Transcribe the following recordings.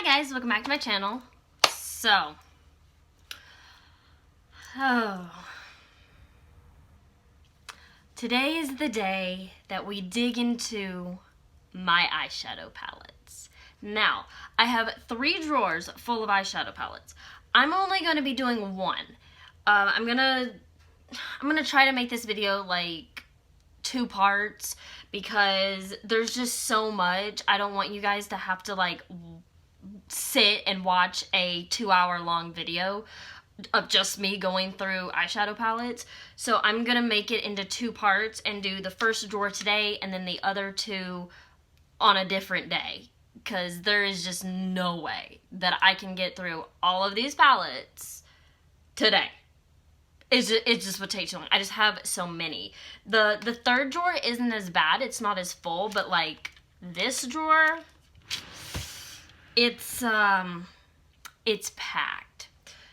guys, welcome back to my channel. Today is the day that we dig into my eyeshadow palettes. Now, I have 3 drawers full of eyeshadow palettes. I'm only going to be doing one. I'm gonna try to make this video like 2 parts because there's just so much. I don't want you guys to have to like sit and watch a 2-hour long video of just me going through eyeshadow palettes. So I'm gonna make it into 2 parts and do the first drawer today and then the other 2 on a different day, because there is just no way that I can get through all of these palettes today. It just would take too long. I just have so many. The third drawer isn't as bad. It's not as full, but like this drawer, it's packed.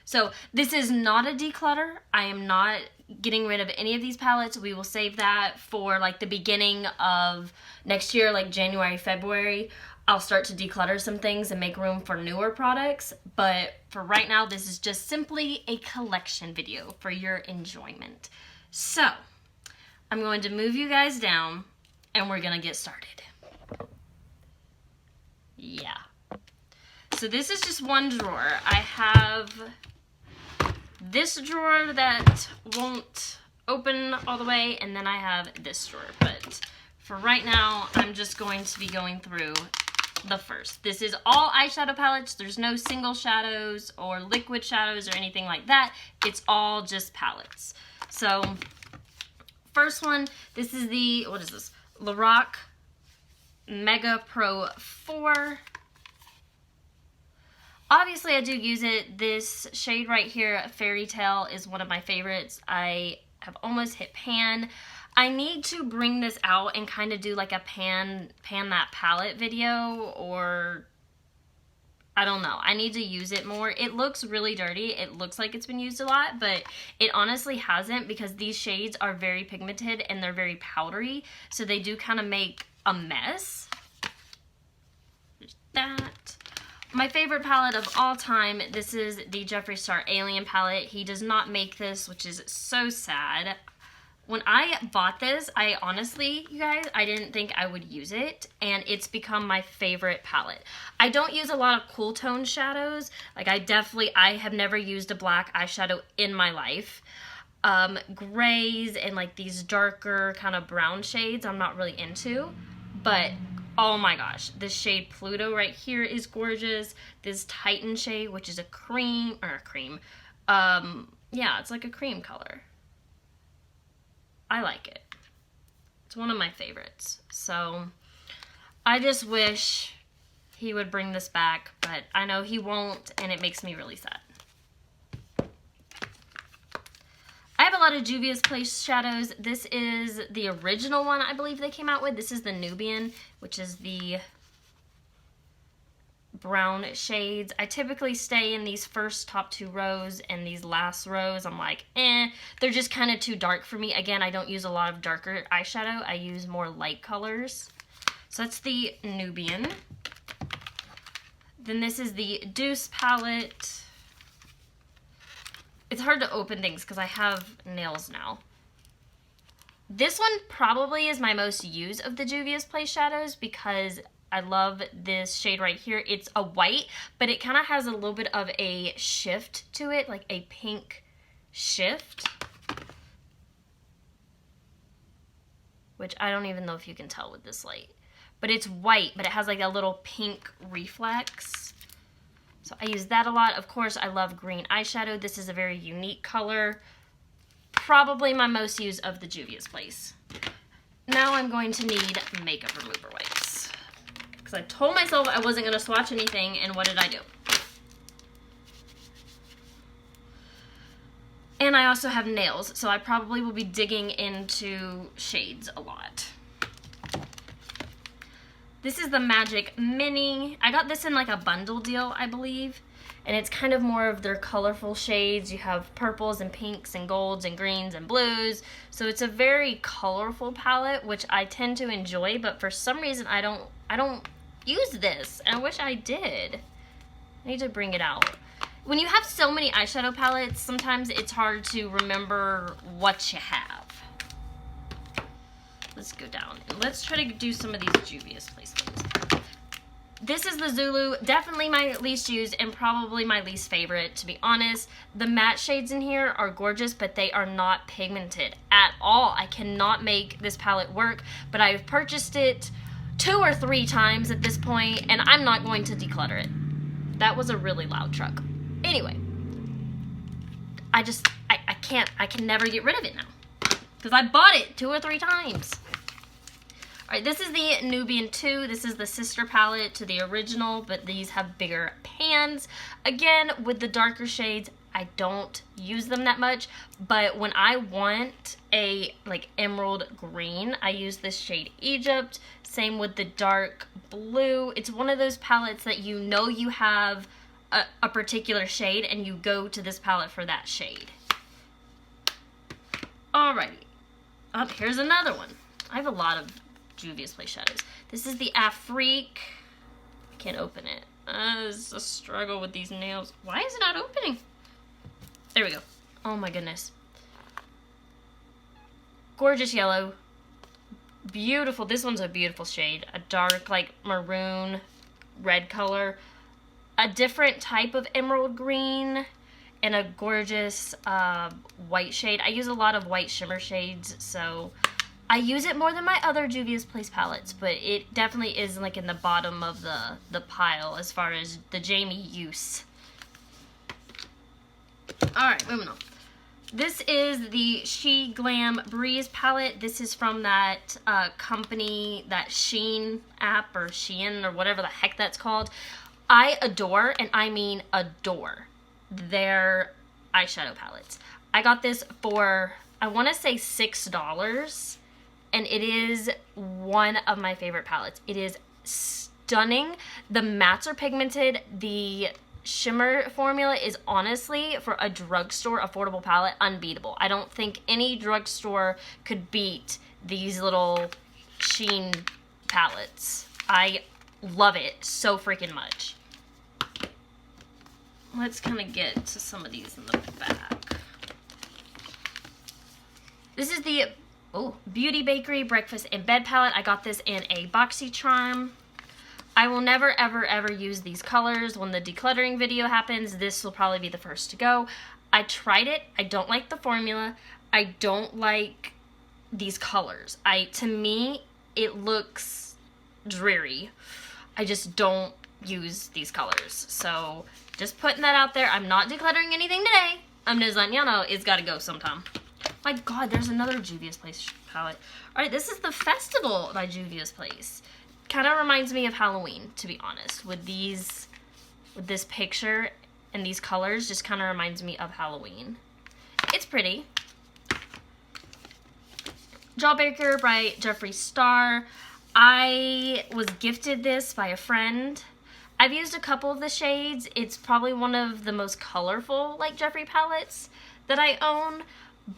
So this is not a declutter. I am not getting rid of any of these palettes. We will save that for like the beginning of next year, like January, February. I'll start to declutter some things and make room for newer products. But for right now, this is just simply a collection video for your enjoyment. So I'm going to move you guys down and we're gonna get started. Yeah. So this is just one drawer. I have this drawer that won't open all the way, and then I have this drawer. But for right now, I'm just going to be going through the first. This is all eyeshadow palettes. There's no single shadows or liquid shadows or anything like that. It's all just palettes. So first one, this is the, what is this? Lorac Mega Pro 4. Obviously, I do use it. This shade right here, Fairy Tale, is one of my favorites. I have almost hit pan. I need to bring this out and kind of do like a pan that palette video, or I don't know. I need to use it more. It looks really dirty. It looks like it's been used a lot, but it honestly hasn't, because these shades are very pigmented and they're very powdery, so they do kind of make a mess. There's that. My favorite palette of all time, this is the Jeffree Star Alien palette. He does not make this, which is so sad. When I bought this, I honestly, you guys, I didn't think I would use it, and it's become my favorite palette. I don't use a lot of cool tone shadows. Like I have never used a black eyeshadow in my life. Grays and like these darker kind of brown shades I'm not really into, but oh my gosh, this shade Pluto right here is gorgeous. This Titan shade, which is yeah, it's like a cream color. I like it. It's one of my favorites. So I just wish he would bring this back, but I know he won't, and it makes me really sad. I have a lot of Juvia's Place shadows. This is the original one I believe they came out with. This is the Nubian, which is the brown shades. I typically stay in these first top 2 rows, and these last rows I'm like, they're just kind of too dark for me. Again, I don't use a lot of darker eyeshadow. I use more light colors. So that's the Nubian. Then this is the Deuce palette. It's hard to open things because I have nails now. This one probably is my most used of the Juvia's Place shadows because I love this shade right here. It's a white, but it kind of has a little bit of a shift to it, like a pink shift. Which I don't even know if you can tell with this light. But it's white, but it has like a little pink reflex. So I use that a lot. Of course, I love green eyeshadow. This is a very unique color. Probably my most used of the Juvia's Place. Now I'm going to need makeup remover wipes, because I told myself I wasn't going to swatch anything, and what did I do? And I also have nails, so I probably will be digging into shades a lot. This is the Magic Mini. I got this in like a bundle deal, I believe. And it's kind of more of their colorful shades. You have purples and pinks and golds and greens and blues. So it's a very colorful palette, which I tend to enjoy, but for some reason I don't use this, and I wish I did. I need to bring it out. When you have so many eyeshadow palettes, sometimes it's hard to remember what you have. Let's go down and let's try to do some of these Juvia's Place things. This is the Zulu, definitely my least used and probably my least favorite, to be honest. The matte shades in here are gorgeous, but they are not pigmented at all. I cannot make this palette work, but I've purchased it 2 or 3 times at this point, and I'm not going to declutter it. That was a really loud truck. Anyway, I can never get rid of it now because I bought it 2 or 3 times. All right, this is the Nubian 2. This is the sister palette to the original, but these have bigger pans. Again, with the darker shades, I don't use them that much, but when I want a like emerald green, I use this shade Egypt. Same with the dark blue. It's one of those palettes that you know you have a particular shade and you go to this palette for that shade. Alrighty. Oh, here's another one. I have a lot of Juvia's Place shadows. This is the Afrique. I can't open it. It's a struggle with these nails. Why is it not opening? There we go. Oh my goodness. Gorgeous yellow. Beautiful. This one's a beautiful shade. A dark, like, maroon, red color. A different type of emerald green. And a gorgeous white shade. I use a lot of white shimmer shades, so I use it more than my other Juvia's Place palettes, but it definitely is like in the bottom of the pile as far as the Jamie use. Alright, moving on. This is the She Glam Breeze palette. This is from that company, that Shein app, or Shein, or whatever the heck that's called. I adore, and I mean adore, their eyeshadow palettes. I got this for, I want to say $6, and it is one of my favorite palettes. It is stunning. The mattes are pigmented. The shimmer formula is honestly, for a drugstore affordable palette, unbeatable. I don't think any drugstore could beat these little Shein palettes. I love it so freaking much. Let's kind of get to some of these in the back. This is the Beauty Bakery Breakfast in Bed palette. I got this in a BoxyCharm. I will never, ever, ever use these colors. When the decluttering video happens, this will probably be the first to go. I tried it. I don't like the formula. I don't like these colors. To me, it looks dreary. I just don't use these colors. So, just putting that out there. I'm not decluttering anything today. I'm just letting y'all know it's got to go sometime. My God, there's another Juvia's Place palette. Alright, this is the Festival by Juvia's Place. Kind of reminds me of Halloween, to be honest. With this picture and these colors, just kind of reminds me of Halloween. It's pretty. Jawbreaker by Jeffree Star. I was gifted this by a friend. I've used a couple of the shades. It's probably one of the most colorful, like, Jeffree palettes that I own,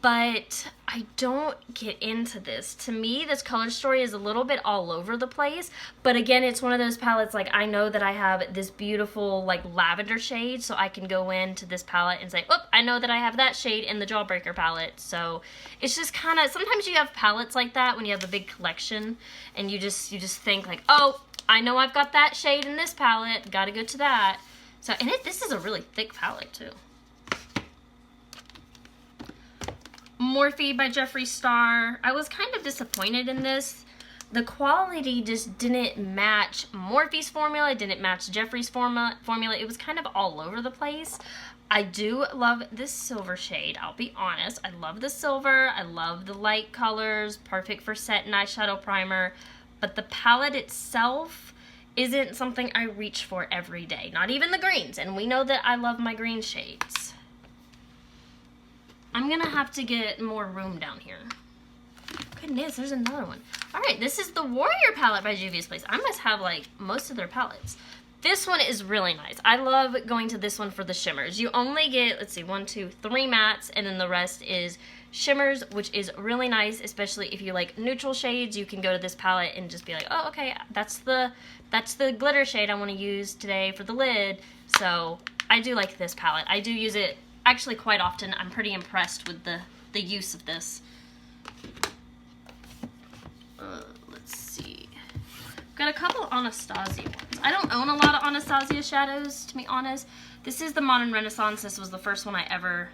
but I don't get into this. To me, this color story is a little bit all over the place, but again, it's one of those palettes, like, I know that I have this beautiful, like, lavender shade, so I can go into this palette and say, oh, I know that I have that shade in the Jawbreaker palette. So it's just kind of, sometimes you have palettes like that when you have a big collection, and you just think, like, oh, I know I've got that shade in this palette, gotta go to that. So, and this is a really thick palette, too. Morphe by Jeffree Star. I was kind of disappointed in this. The quality just didn't match Morphe's formula. It didn't match Jeffree's formula. It was kind of all over the place. I do love this silver shade, I'll be honest. I love the silver. I love the light colors. Perfect for set and eyeshadow primer. But the palette itself isn't something I reach for every day. Not even the greens. And we know that I love my green shades. I'm gonna have to get more room down here. Goodness, there's another one. Alright, this is the Warrior palette by Juvia's Place. I must have, like, most of their palettes. This one is really nice. I love going to this one for the shimmers. You only get, let's see, 1, 2, 3 mattes, and then the rest is shimmers, which is really nice, especially if you like neutral shades. You can go to this palette and just be like, oh, okay, that's the glitter shade I want to use today for the lid. So I do like this palette. I do use it actually quite often. I'm pretty impressed with the use of this. Let's see. Got a couple Anastasia ones. I don't own a lot of Anastasia shadows, to be honest. This is the Modern Renaissance. This was the first one I ever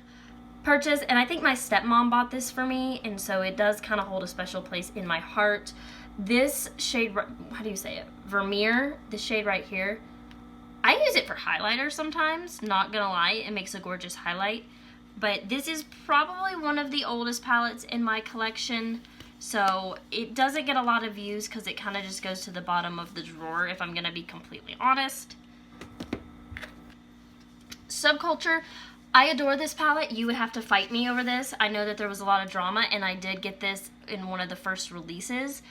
purchased, and I think my stepmom bought this for me, and so it does kind of hold a special place in my heart. This shade, how do you say it? Vermeer, this shade right here. I use it for highlighter sometimes, not gonna lie. It makes a gorgeous highlight. But this is probably one of the oldest palettes in my collection. So it doesn't get a lot of views because it kind of just goes to the bottom of the drawer, if I'm going to be completely honest. Subculture, I adore this palette. You would have to fight me over this. I know that there was a lot of drama, and I did get this in one of the first releases.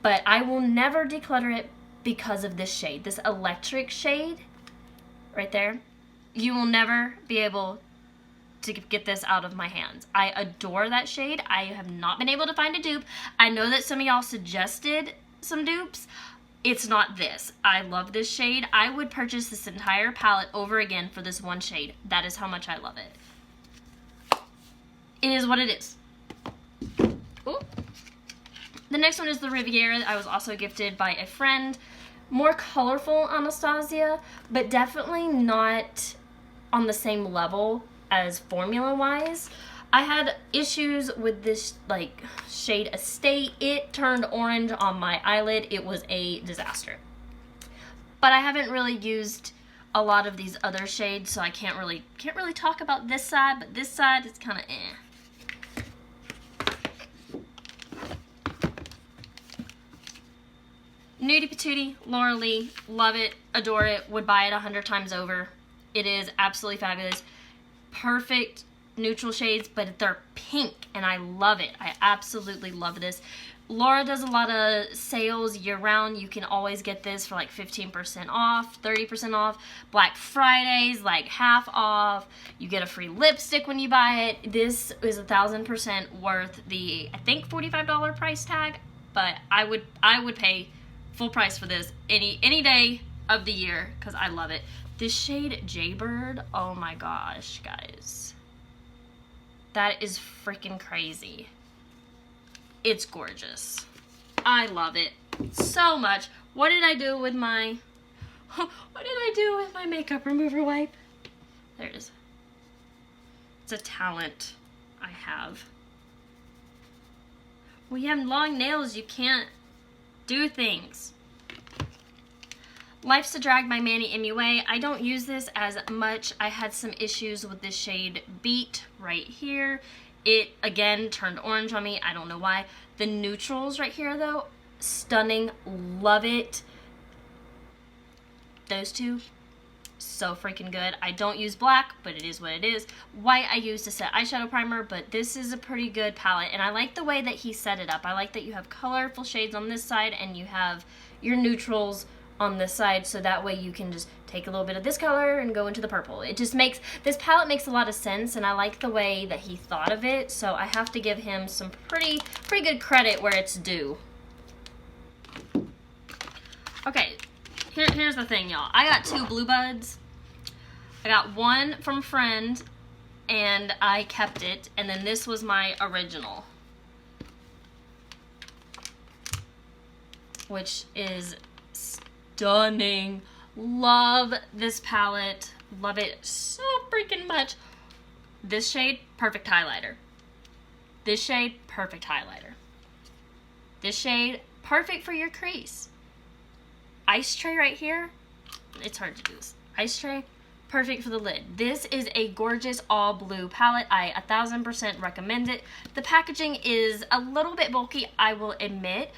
But I will never declutter it because of this shade. This electric shade right there. You will never be able to get this out of my hands. I adore that shade. I have not been able to find a dupe. I know that some of y'all suggested some dupes. It's not this. I love this shade. I would purchase this entire palette over again for this one shade. That is how much I love it. It is what it is. Ooh. The next one is the Riviera. I was also gifted by a friend. More colorful Anastasia, but definitely not on the same level as formula wise. I had issues with this like shade Estate. It turned orange on my eyelid. It was a disaster. But I haven't really used a lot of these other shades, so I can't really talk about this side, but this side is kind of Nudie Patootie, Laura Lee, love it, adore it, would buy it 100 times over. It is absolutely fabulous. Perfect neutral shades, but they're pink, and I love it. I absolutely love this. Laura does a lot of sales year-round. You can always get this for like 15% off, 30% off. Black Fridays, like half off. You get a free lipstick when you buy it. This is 1,000% worth the, I think, $45 price tag, but I would pay full price for this any day of the year because I love it. This shade Jaybird, oh my gosh, guys. That is freaking crazy. It's gorgeous. I love it so much. What did I do with my makeup remover wipe? There it is. It's a talent I have. When you have long nails, you can't do things. Life's a Drag by Manny MUA. I don't use this as much. I had some issues with this shade Beat right here. It, again, turned orange on me. I don't know why. The neutrals right here, though, stunning. Love it. Those two, so freaking good. I don't use black, but it is what it is. White I used to set eyeshadow primer, but this is a pretty good palette, and I like the way that he set it up. I like that you have colorful shades on this side, and you have your neutrals on this side, so that way you can just take a little bit of this color and go into the purple. It just makes, this palette makes a lot of sense, and I like the way that he thought of it, so I have to give him some pretty good credit where it's due. Okay, here's the thing, y'all. I got 2 Blue Buds. I got one from a friend, and I kept it, and then this was my original, which is stunning. Love this palette. Love it so freaking much. This shade, perfect highlighter. This shade, perfect highlighter. This shade, perfect for your crease. Ice tray right here. It's hard to do this. Ice tray, perfect for the lid. This is a gorgeous all blue palette. I 1,000% recommend it. The packaging is a little bit bulky, I will admit,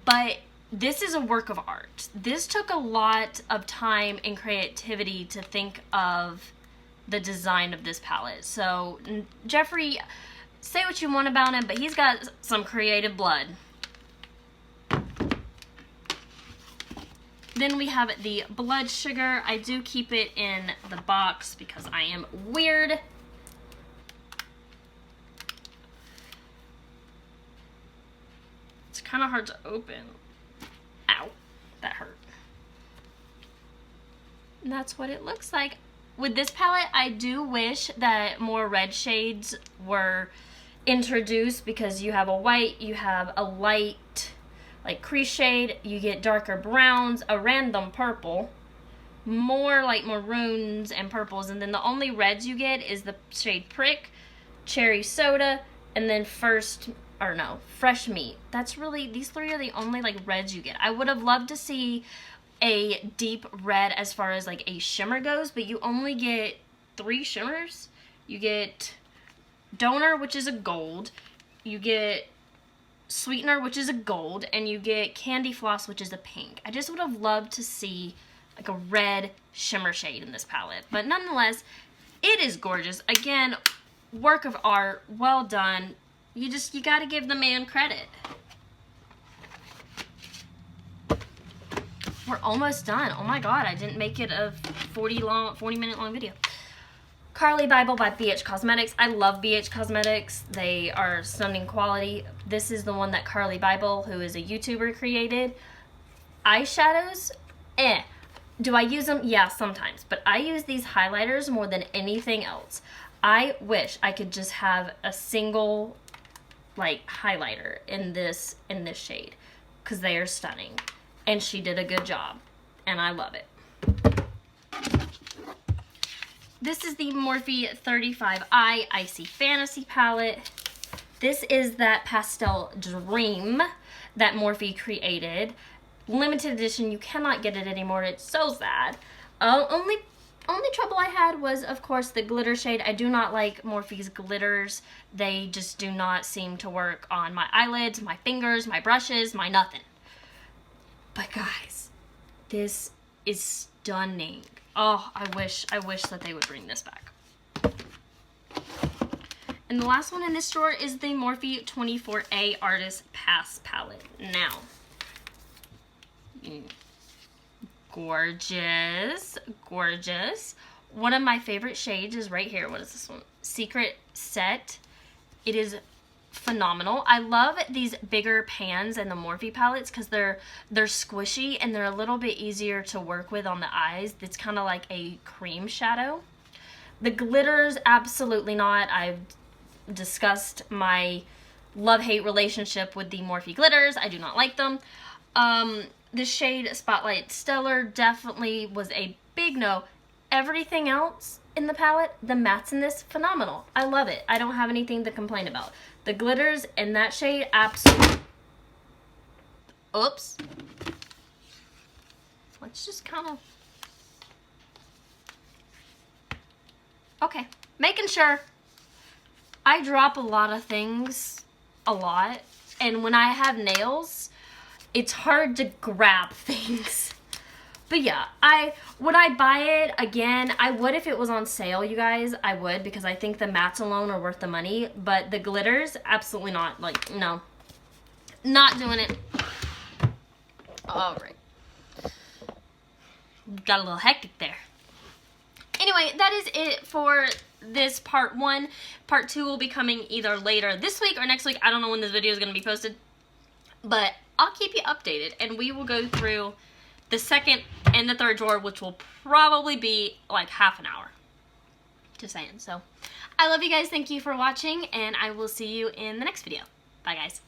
but this is a work of art. This took a lot of time and creativity to think of the design of this palette. So Jeffrey, say what you want about him, but he's got some creative blood. Then we have the Blood Sugar. I do keep it in the box because I am weird. It's kind of hard to open. Ow, that hurt. And that's what it looks like. With this palette, I do wish that more red shades were introduced, because you have a white, you have a light, like crease shade, you get darker browns, a random purple, more like maroons and purples, and then the only reds you get is the shade Prick, Cherry Soda, and then Fresh Meat. That's really, these three are the only like reds you get. I would have loved to see a deep red as far as like a shimmer goes, but you only get 3 shimmers. You get Donor, which is a gold, you get Sweetener, which is a gold, and you get Candy Floss, which is a pink. I just would have loved to see like a red shimmer shade in this palette, but nonetheless, it is gorgeous. Again, work of art, well done. You gotta give the man credit. We're almost done. Oh my god, I didn't make it a 40-minute long video. Carly Bible by BH Cosmetics. I love BH Cosmetics. They are stunning quality. This is the one that Carly Bible, who is a YouTuber, created. Eyeshadows, Do I use them? Yeah, sometimes. But I use these highlighters more than anything else. I wish I could just have a single like highlighter in this shade, because they are stunning. And she did a good job, and I love it. This is the Morphe 35i Icy Fantasy palette. This is that pastel dream that Morphe created. Limited edition, you cannot get it anymore. It's so sad. Only trouble I had was, of course, the glitter shade. I do not like Morphe's glitters. They just do not seem to work on my eyelids, my fingers, my brushes, my nothing. But guys, this is stunning. Oh, I wish that they would bring this back. And the last one in this drawer is the Morphe 24A Artist Pass palette. Now, gorgeous, gorgeous. One of my favorite shades is right here. What is this one? Secret Set. It is phenomenal. I love these bigger pans and the Morphe palettes because they're squishy and they're a little bit easier to work with on the eyes. It's kind of like a cream shadow. The glitters, absolutely not. I've discussed my love-hate relationship with the Morphe glitters. I do not like them. The shade Spotlight Stellar definitely was a big no. Everything else in the palette, the mattes in this, phenomenal. I love it. I don't have anything to complain about. The glitters in that shade, absolutely. Oops. Let's just kind of... Okay. Making sure. I drop a lot of things, a lot. And when I have nails, it's hard to grab things. But yeah, would I buy it again? I would if it was on sale, you guys. I would, because I think the mattes alone are worth the money. But the glitters, absolutely not. Like, no. Not doing it. Alright. Got a little hectic there. Anyway, that is it for this part 1. Part 2 will be coming either later this week or next week. I don't know when this video is going to be posted. But I'll keep you updated. And we will go through the second and the third drawer, which will probably be like half an hour. Just saying. So, I love you guys. Thank you for watching, and I will see you in the next video. Bye, guys.